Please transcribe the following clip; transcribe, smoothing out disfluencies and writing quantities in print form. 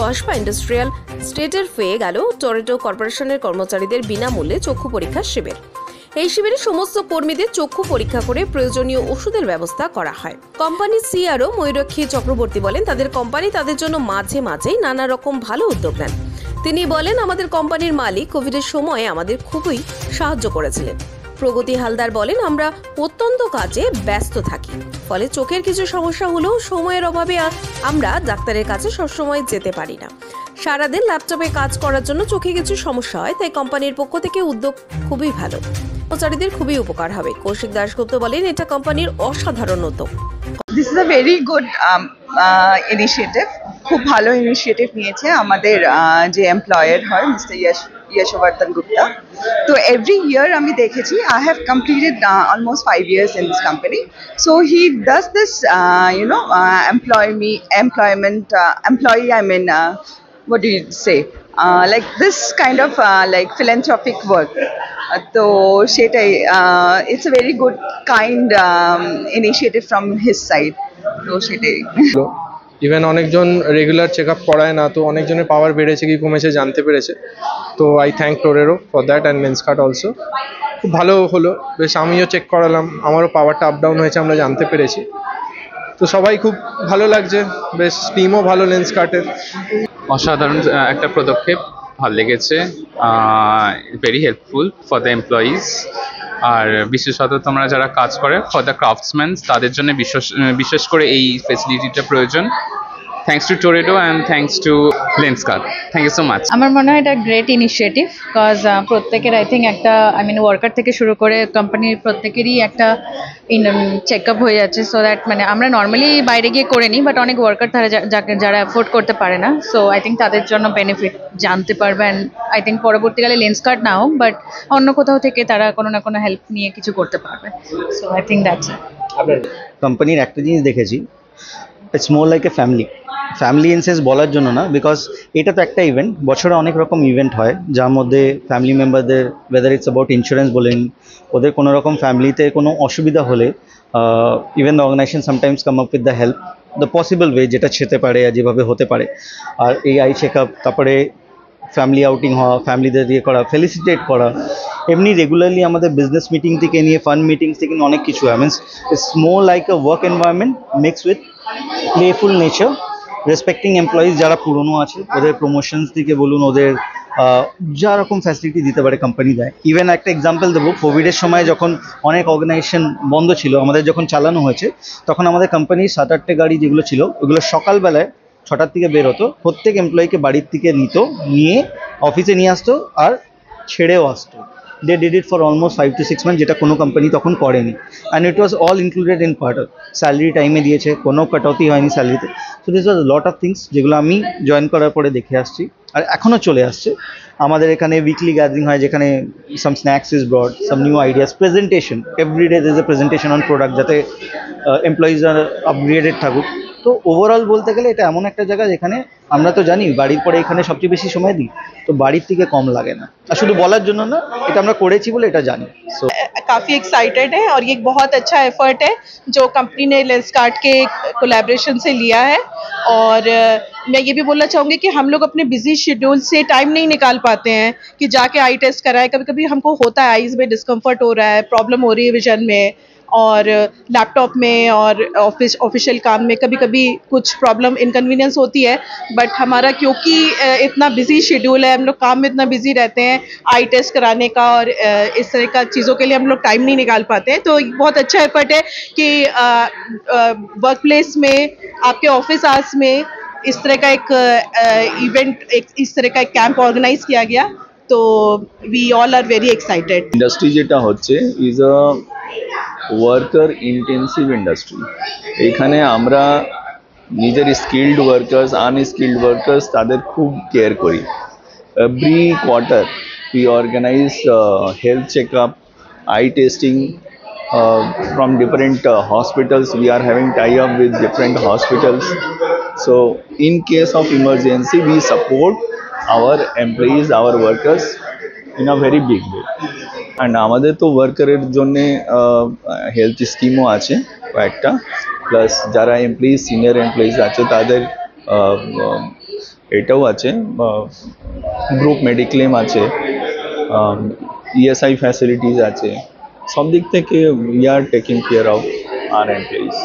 Kasba industrial স্টেটের হয়ে গেল টরেটো কর্পোরেশনের কর্মচারীদের বিনামূল্যে চক্ষু পরীক্ষার শিবির। এই শিবিরে সমস্ত কর্মীদের চক্ষু পরীক্ষা করে প্রয়োজনীয় ওষুধের ব্যবস্থা করা হয়। কোম্পানির সিআরও ময়ূরক্ষী চক্রবর্তী বলেন, তাদের কোম্পানি তাদের জন্য মাঝে মাঝেই নানা রকম ভালো উদ্যোগ নেন। তিনি বলেন, আমাদের কোম্পানির মালিক কোভিডের সময় আমাদের খুবই সাহায্য করেছিলেন। প্রগতি হালদার বলেন, আমরা অত্যন্ত কাজে ব্যস্ত থাকি, ফলে চোখের কিছু সমস্যা হলেও সময়ের অভাবে আমরা ডাক্তারের কাছে সবসময় যেতে পারি না। সারাদিন ল্যাপটপে কাজ করার জন্য চোখে কিছু সমস্যা হয়, তাই কোম্পানির পক্ষ থেকে উদ্যোগ খুবই ভালো, কর্মচারীদের খুবই উপকার হবে। কৌশিক দাশগুপ্ত বলেন, এটা কোম্পানির অসাধারণ উদ্যোগ। This is a very good initiative. খুব ভালো ইনিশিয়েটিভ নিয়েছে আমাদের যে এমপ্লয়ার হয় মিস্টার यशवर्धन गुप्ता। तो every year আমি দেখেছি, I have completed almost 5 years in this company. So he does this what do you say, like this kind of like philanthropic work. তো সেটাই, it's a very good kind initiative from his side. তো সেটাই। Even অনেকজন regular check up করায় না, তো অনেকজনের পাওয়ার বেড়েছে কি কমেছে জানতে পেরেছে। তো I thank Toreto for that and Lenskart also. খুব ভালো হলো, বেশ আমিও চেক করালাম, আমারও পাওয়ারটা আপ ডাউন হয়েছে আমরা জানতে পেরেছি। তো সবাই খুব ভালো লাগছে, বেশ টিমও ভালো লেন্সকার্টের। অসাধারণ একটা পদক্ষেপ, ভালো লেগেছে, very helpful for the employees. আর বিশেষত তোমরা যারা কাজ করে ফর দ্য ক্রাফটসম্যান, তাদের জন্য বিশেষ করে এই ফেসিলিটিটা প্রয়োজন। Thanks to Toreto and thanks to Lenskart. Thank you so much. আমার মনে হয় এটা গ্রেট ইনিশিয়েটিভ, বিকজ প্রত্যেকের আই থিঙ্ক একটা ওয়ার্কার থেকে শুরু করে কোম্পানির প্রত্যেকেরই একটা চেক আপ হয়ে যাচ্ছে। সো দ্যাট আমরা নর্মালি বাইরে গিয়ে করে নিই, বাট অনেক ওয়ার্কার যারা অ্যাফোর্ড করতে পারে না, সো আই থিঙ্ক তাদের জন্য বেনিফিট জানতে পারবে। অ্যান্ড আই থিঙ্ক পরবর্তীকালে লেন্সকার্ট না হোক, বাট অন্য কোথাও থেকে তারা কোনো না কোনো হেল্প নিয়ে কিছু করতে পারবে। So I think that's it. কোম্পানির একটা জিনিস দেখেছি, it's more like a family in sense বলার জন্য না, বিকজ এটা তো একটা ইভেন্ট, বছরে অনেক রকম ইভেন্ট হয় যার মধ্যে ফ্যামিলি মেম্বারদের, ওয়েদার ইটস অ্যাবাউট ইন্স্যুরেন্স বলেন, ওদের কোনো রকম ফ্যামিলিতে কোনো অসুবিধা হলে even the organisation sometimes come up with the help the possible way, যেটা যেতে পারে আর যেভাবে হতে পারে। আর এই আই চেক আপ, তারপরে ফ্যামিলি আউটিং হওয়া, ফ্যামিলিদের ইয়ে করা, ফেলিসিটেট করা, এমনি রেগুলারলি আমাদের বিজনেস মিটিং থেকে নিয়ে ফান্ড মিটিংস থেকে অনেক কিছু হয়। Means it's more like a work environment mix with playful nature, respecting employees যারা পুরনো আছে, ওদের প্রমোশনস থেকে বলুন, ওদের যা রকম ফ্যাসিলিটি দিতে পারে কোম্পানি দেয়। ইভেন একটা এক্সাম্পল দেবো, কোভিডের সময় যখন অনেক অর্গানাইজেশন বন্ধ ছিল, আমাদের যখন চালানো হয়েছে, তখন আমাদের কোম্পানির 7-8টে গাড়ি যেগুলো ছিল, ওগুলো সকালবেলায় 6টার থেকে বের হতো, প্রত্যেক এমপ্লয়িকে বাড়ির থেকে নিয়ে অফিসে নিয়ে আসতো আর ছেড়েও আসতো। They did it for almost 5 to 6 months, যেটা কোনো কোম্পানি তখন করেনি। And it was all included in part of salary, টাইমে দিয়েছে, কোনো কাটৌতি হয়নি স্যালারিতে। So this was lot of things যেগুলো আমি জয়েন করার পরে দেখে আসছি আর এখনও চলে আসছে। আমাদের এখানে উইকলি গ্যাদারিং হয়, যেখানে some snacks is brought, some new ideas, presentation, everyday দের is a presentation on product, যাতে এমপ্লয়িজরা আপগ্রেডেড থাকুক। তো ওভারঅল বলতে গেলে এটা এমন একটা জায়গা যেখানে আমরা তো জানি বাড়ির পরে এখানে সবচেয়ে বেশি সময় দিই, তো বাড়ির থেকে কম লাগে না। আর শুধু বলার জন্য না, এটা আমরা করেছি বলে এটা জানি। সো काफ़ी एक्साइटेड है और ये एक बहुत अच्छा एफर्ट है जो कंपनी ने लेंसकार्ट के कोलैबोरेशन से लिया है। और मैं ये भी बोलना चाहूँगी कि हम लोग अपने बिजी शेड्यूल से टाइम नहीं निकाल पाते हैं कि जाके आई टेस्ट कराएं। कभी कभी हमको होता है आईज में डिस्कम्फर्ट हो रहा है, प्रॉब्लम हो रही है विजन में और लैपटॉप में और ऑफिशियल काम में कभी कभी कुछ प्रॉब्लम इनकन्वीनियंस होती है। बट हमारा क्योंकि इतना बिजी शेड्यूल है, हम लोग काम में इतना बिजी रहते हैं आई टेस्ट कराने का और इस तरह का चीज़ों के लिए हम लोग टाइम नहीं निकाल पाते हैं। तो बहुत अच्छा एफर्ट है कि वर्क प्लेस में, आपके ऑफिस आवर्स में इस तरह का एक इवेंट, इस तरह का एक कैंप ऑर्गेनाइज किया गया। तो we all are very excited. Industry যেটা হচ্ছে is a worker intensive industry. এখানে আমরা নিজের স্কিল্ড ওয়ার্কার্স, আনস্কিল্ড ওয়ার্কার্স তাদের খুব কেয়ার করি। Every quarter we organize health checkup, eye testing from different hospitals. We are having tie-up with different hospitals. So in case of emergency, we support our employees, our workers in a very big way. And আমাদের তো ওয়ার্কারের জন্যে health স্কিমও আছে কয়েকটা, plus যারা employees, senior employees আছে তাদের এটাও আছে, গ্রুপ মেডিক্লেম আছে, ইএসআই ফ্যাসিলিটিস আছে, সব দিক থেকে we are taking care of our employees.